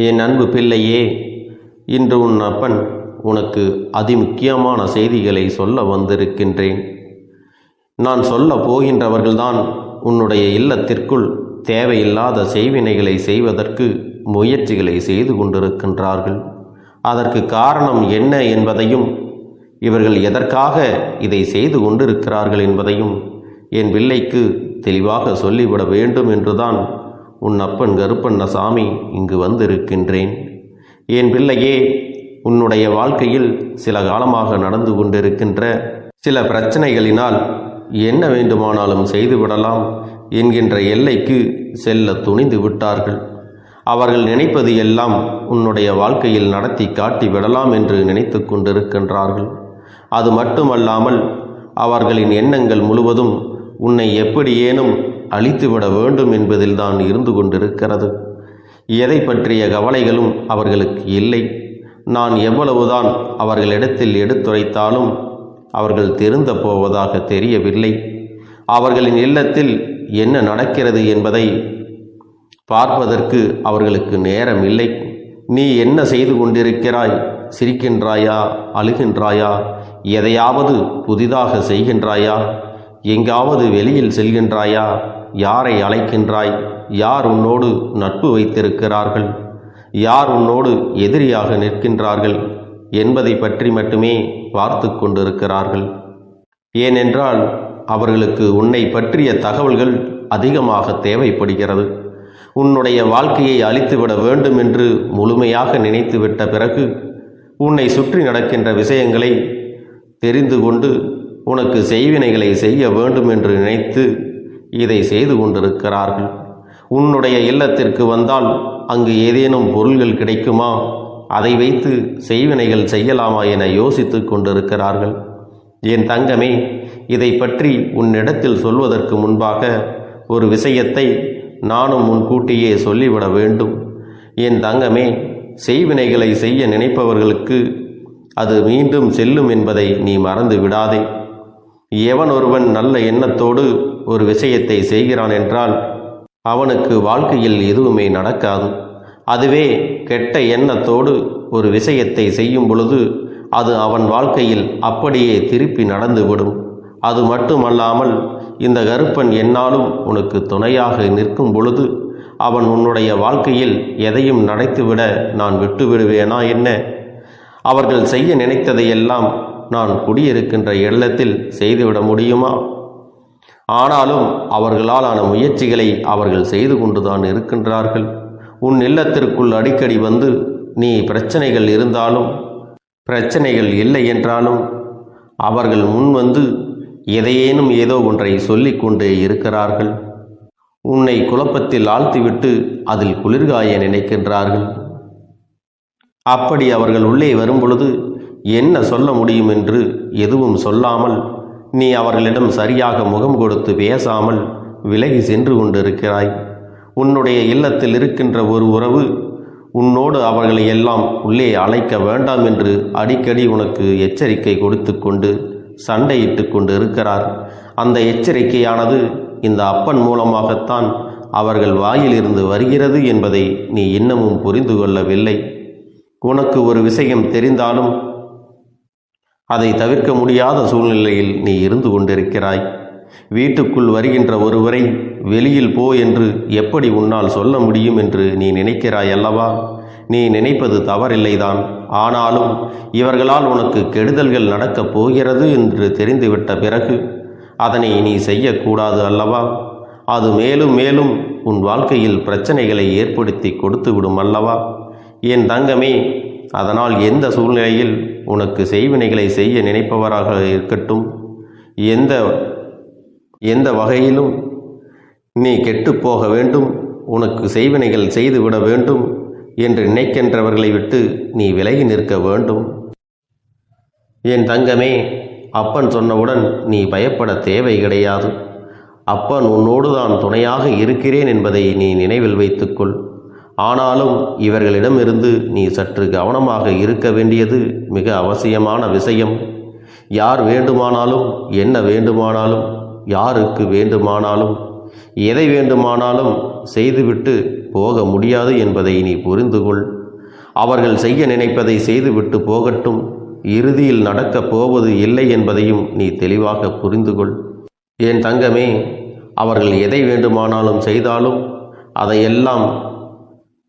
என் அன்பு பிள்ளையே, இன்று உன் அப்பன் உனக்கு அதிமுக்கியமான செய்திகளை சொல்ல வந்திருக்கின்றேன். நான் சொல்ல போகின்றவர்கள்தான் உன்னுடைய இல்லத்திற்குள் தேவையில்லாத செய்வினைகளை செய்வதற்கு முயற்சிகளை செய்து கொண்டிருக்கின்றார்கள். அதற்கு காரணம் என்ன என்பதையும், இவர்கள் எதற்காக இதை செய்து கொண்டிருக்கிறார்கள் என்பதையும் என் பிள்ளைக்கு தெளிவாக சொல்லிவிட வேண்டும் என்றுதான் உன் அப்பன் கருப்பண்ணசாமி இங்கு வந்திருக்கின்றேன். என் பிள்ளையே, உன்னுடைய வாழ்க்கையில் சில காலமாக நடந்து கொண்டிருக்கின்ற சில பிரச்சனைகளினால் என்ன வேண்டுமானாலும் செய்துவிடலாம் என்கின்ற எல்லைக்கு செல்ல துணிந்து விட்டார்கள். அவர்கள் நினைப்பது எல்லாம் உன்னுடைய வாழ்க்கையில் நடத்தி காட்டி விடலாம் என்று நினைத்து கொண்டிருக்கின்றார்கள். அது மட்டுமல்லாமல் அவர்களின் எண்ணங்கள் முழுவதும் உன்னை எப்படியேனும் அழித்துவிட வேண்டும் என்பதில்தான் இருந்து கொண்டிருக்கிறது. எதை பற்றிய கவலைகளும் அவர்களுக்கு இல்லை. நான் எவ்வளவுதான் அவர்களிடத்தில் எடுத்துரைத்தாலும் அவர்கள் திருந்த போவதாக தெரியவில்லை. அவர்களின் இல்லத்தில் என்ன நடக்கிறது என்பதை பார்ப்பதற்கு அவர்களுக்கு நேரம் இல்லை. நீ என்ன செய்து கொண்டிருக்கிறாய்? சிரிக்கின்றாயா? அழுகின்றாயா? எதையாவது புதிதாக செய்கின்றாயா? எங்காவது வெளியில் செல்கின்றாயா? யாரை அழைக்கின்றாய்? யார் உன்னோடு நட்பு வைத்திருக்கிறார்கள்? யார் உன்னோடு எதிரியாக நிற்கின்றார்கள் என்பதை பற்றி மட்டுமே பார்த்து கொண்டிருக்கிறார்கள். ஏனென்றால் அவர்களுக்கு உன்னை பற்றிய தகவல்கள் அதிகமாக தேவைப்படுகிறது. உன்னுடைய வாழ்க்கையை அழித்துவிட வேண்டும் என்று முழுமையாக நினைத்துவிட்ட பிறகு உன்னை சுற்றி நடக்கின்ற விஷயங்களை தெரிந்து கொண்டு உனக்கு செய்வினைகளை செய்ய வேண்டும் என்று நினைத்து இதை செய்து கொண்டிருக்கிறார்கள். உன்னுடைய இல்லத்திற்கு வந்தால் அங்கு ஏதேனும் பொருள்கள் கிடைக்குமா, அதை வைத்து செய்வினைகள் செய்யலாமா என யோசித்து கொண்டிருக்கிறார்கள். என் தங்கமே, இதை பற்றி உன்னிடத்தில் சொல்வதற்கு முன்பாக ஒரு விஷயத்தை நானும் முன்கூட்டியே சொல்லிவிட வேண்டும். என் தங்கமே, செய்வினைகளை செய்ய நினைப்பவர்களுக்கு அது மீண்டும் செல்லும் என்பதை நீ மறந்து விடாதே. எவன் ஒருவன் நல்ல எண்ணத்தோடு ஒரு விஷயத்தை செய்கிறான் என்றால் அவனுக்கு வாழ்க்கையில் எதுவுமே நடக்காது. அதுவே கெட்ட எண்ணத்தோடு ஒரு விஷயத்தை செய்யும் பொழுது அது அவன் வாழ்க்கையில் அப்படியே திருப்பி நடந்துவிடும். அது மட்டுமல்லாமல் இந்த கருப்பன் என்னாலும் உனக்கு துணையாக நிற்கும் பொழுது அவன் உன்னுடைய வாழ்க்கையில் எதையும் நடத்திவிட நான் விட்டுவிடுவேனா என்ன? அவர்கள் செய்ய நினைத்ததையெல்லாம் நான் குடியிருக்கின்ற இல்லத்தில் செய்துவிட முடியுமா? ஆனாலும் அவர்களாலான முயற்சிகளை அவர்கள் செய்து கொண்டுதான் இருக்கின்றார்கள். உன் இல்லத்திற்குள் அடிக்கடி வந்து நீ பிரச்சனைகள் இருந்தாலும் பிரச்சனைகள் இல்லை என்றாலும் அவர்கள் முன் வந்து எதையேனும் ஏதோ ஒன்றை சொல்லிக் கொண்டே இருக்கிறார்கள். உன்னை குழப்பத்தில் ஆழ்த்திவிட்டு அதில் குளிர்காய நினைக்கின்றார்கள். அப்படி அவர்கள் உள்ளே வரும்பொழுது என்ன சொல்ல முடியும் என்று எதுவும் சொல்லாமல் நீ அவர்களிடம் சரியாக முகம் கொடுத்து பேசாமல் விலகி சென்று கொண்டிருக்கிறாய். உன்னுடைய இல்லத்தில் இருக்கின்ற ஒரு உறவு உன்னோடு அவர்களை எல்லாம் உள்ளே அழைக்க வேண்டாம் என்று அடிக்கடி உனக்கு எச்சரிக்கை கொடுத்து கொண்டு சண்டையிட்டு கொண்டு இருக்கிறார். அந்த எச்சரிக்கையானது இந்த அப்பன் மூலமாகத்தான் அவர்கள் வாயிலிருந்து வருகிறது என்பதை நீ இன்னமும் புரிந்து கொள்ளவில்லை. உனக்கு ஒரு விஷயம் தெரிந்தாலும் அதை தவிர்க்க முடியாத சூழ்நிலையில் நீ இருந்து கொண்டிருக்கிறாய். வீட்டுக்குள் வருகின்ற ஒருவரை வெளியில் போ என்று எப்படி உன்னால் சொல்ல முடியும் என்று நீ நினைக்கிறாய் அல்லவா? நீ நினைப்பது தவறில்லைதான். ஆனாலும் இவர்களால் உனக்கு கெடுதல்கள் நடக்கப் போகிறது என்று தெரிந்துவிட்ட பிறகு அதனை நீ செய்யக்கூடாது அல்லவா? அது மேலும் மேலும் உன் வாழ்க்கையில் பிரச்சனைகளை ஏற்படுத்தி கொடுத்து விடும் அல்லவா? என் தங்கமே, அதனால் எந்த சூழ்நிலையில் உனக்கு செய்வினைகளை செய்ய நினைப்பவராக இருக்கட்டும், எந்த வகையிலும் நீ கெட்டுப்போக வேண்டும், உனக்கு செய்வினைகள் செய்துவிட வேண்டும் என்று நினைக்கின்றவர்களை விட்டு நீ விலகி நிற்க வேண்டும். என் தங்கமே, அப்பன் சொன்னவுடன் நீ பயப்பட தேவை கிடையாது. அப்பன் உன்னோடு தான் துணையாக இருக்கிறேன் என்பதை நீ நினைவில் வைத்துக்கொள். ஆனாலும் இவர்களிடமிருந்து நீ சற்று கவனமாக இருக்க வேண்டியது மிக அவசியமான விஷயம். யார் வேண்டுமானாலும் என்ன வேண்டுமானாலும் யாருக்கு வேண்டுமானாலும் எதை வேண்டுமானாலும் செய்துவிட்டு போக முடியாது என்பதை நீ புரிந்து கொள். அவர்கள் செய்ய நினைப்பதை செய்துவிட்டு போகட்டும். இறுதியில் நடக்கப் போவது இல்லை என்பதையும் நீ தெளிவாக புரிந்து கொள். என் தங்கமே, அவர்கள் எதை வேண்டுமானாலும் செய்தாலும் அதையெல்லாம்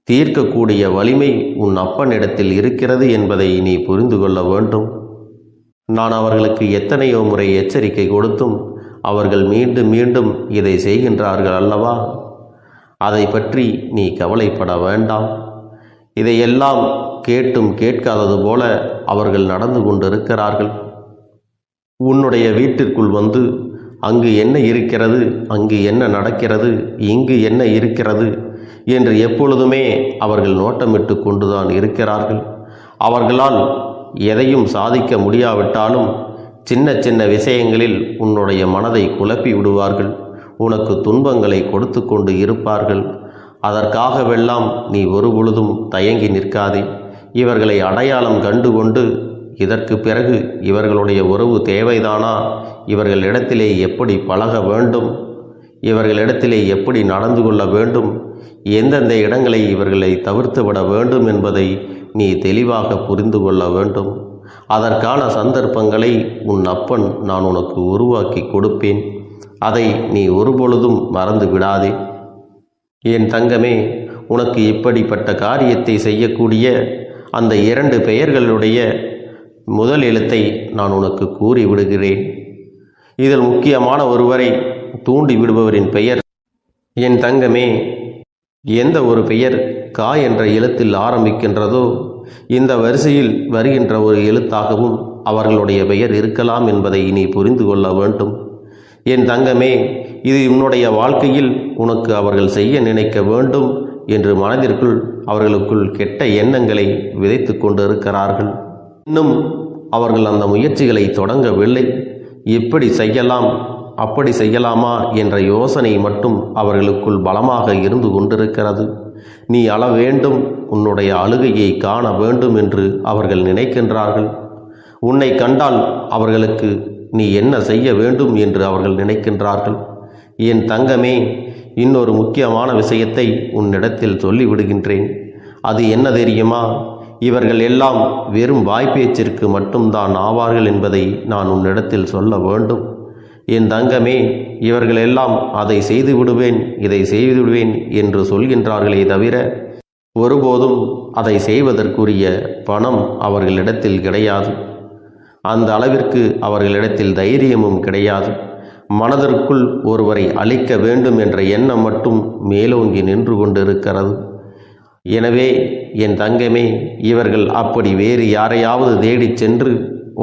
தீர்க்கக்கூடிய வலிமை உன் அப்பனிடத்தில் இருக்கிறது என்பதை நீ புரிந்து கொள்ள வேண்டும். நான் அவர்களுக்கு எத்தனையோ முறை எச்சரிக்கை கொடுத்தும் அவர்கள் மீண்டும் மீண்டும் இதை செய்கின்றார்கள் அல்லவா? அதை பற்றி நீ கவலைப்பட வேண்டாம். இதையெல்லாம் கேட்டும் கேட்காதது போல அவர்கள் நடந்து கொண்டிருக்கிறார்கள். உன்னுடைய வீட்டிற்குள் வந்து அங்கு என்ன இருக்கிறது, அங்கு என்ன நடக்கிறது, இங்கு என்ன இருக்கிறது என்று எப்பொழுதுமே அவர்கள் நோட்டமிட்டு கொண்டுதான் இருக்கிறார்கள். அவர்களால் எதையும் சாதிக்க முடியாவிட்டாலும் சின்ன சின்ன விஷயங்களில் உன்னுடைய மனதை குழப்பி விடுவார்கள். உனக்கு துன்பங்களை கொடுத்து கொண்டு இருப்பார்கள். அதற்காகவெல்லாம் நீ ஒருபொழுதும் தயங்கி நிற்காதே. இவர்களை அடையாளம் கண்டு கொண்டு இதற்கு பிறகு இவர்களுடைய உறவு தேவைதானா, இவர்களிடத்திலே எப்படி பழக வேண்டும், இவர்களிடத்திலே எப்படி நடந்து கொள்ள வேண்டும், எந்தெந்த இடங்களை இவர்களை தவிர்த்து விட வேண்டும் என்பதை நீ தெளிவாக புரிந்து கொள்ள வேண்டும். அதற்கான சந்தர்ப்பங்களை உன் அப்பன் நான் உனக்கு உருவாக்கி கொடுப்பேன். அதை நீ ஒருபொழுதும் மறந்து விடாதே. என் தங்கமே, உனக்கு இப்படிப்பட்ட காரியத்தை செய்யக்கூடிய அந்த 2 பெயர்களுடைய முதல் எழுத்தை நான் உனக்கு கூறி விடுகிறேன். இதில் முக்கியமான ஒருவரை தூண்டி விடுபவரின் பெயர். என் தங்கமே, எந்த ஒரு பெயர் கா என்ற எழுத்தில் ஆரம்பிக்கின்றதோ இந்த வரிசையில் வருகின்ற ஒரு எழுத்தாகவும் அவர்களுடைய பெயர் இருக்கலாம் என்பதை நீ புரிந்து கொள்ள வேண்டும். என் தங்கமே, இது உன்னுடைய வாழ்க்கையில் உனக்கு அவர்கள் செய்ய நினைக்க வேண்டும் என்று மனதிற்குள் அவர்களுக்குள் கெட்ட எண்ணங்களை விதைத்து கொண்டிருக்கிறார்கள். இன்னும் அவர்கள் அந்த முயற்சிகளை தொடங்கவில்லை. எப்படி செய்யலாம், அப்படி செய்யலாமா என்ற யோசனை மட்டும் அவர்களுக்குள் பலமாக இருந்து கொண்டிருக்கிறது. நீ அழ வேண்டும், உன்னுடைய அழுகையை காண வேண்டும் என்று அவர்கள் நினைக்கின்றார்கள். உன்னை கண்டால் அவர்களுக்கு நீ என்ன செய்ய வேண்டும் என்று அவர்கள் நினைக்கின்றார்கள். என் தங்கமே, இன்னொரு முக்கியமான விஷயத்தை உன்னிடத்தில் சொல்லிவிடுகின்றேன். அது என்ன தெரியுமா? இவர்கள் எல்லாம் வெறும் வாய்ப்பேச்சிற்கு மட்டும்தான் ஆவார்கள் என்பதை நான் உன்னிடத்தில் சொல்ல வேண்டும். என் தங்கமே, இவர்கள் எல்லாம் அதை செய்து விடுவேன், இதை செய்து விடுவேன் என்று சொல்கின்றார்களே தவிர ஒருபோதும் அதை செய்வதற்குரிய பணம் அவர்களிடத்தில் கிடையாது. அந்த அளவிற்கு அவர்களிடத்தில் தைரியமும் கிடையாது. மனதிற்குள் ஒருவரை அழிக்க வேண்டும் என்ற எண்ணம் மட்டும் மேலோங்கி நின்று கொண்டிருக்கிறது. எனவே என் தங்கமே, இவர்கள் அப்படி வேறு யாரையாவது தேடிச் சென்று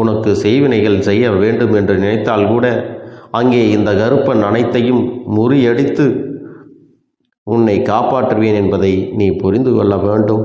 உனக்கு செய்வினைகள் செய்ய வேண்டும் என்று நினைத்தால் கூட அங்கே இந்த கருப்பன் அனைத்தையும் முறியடித்து உன்னை காப்பாற்றுவேன் என்பதை நீ புரிந்து கொள்ள வேண்டும்.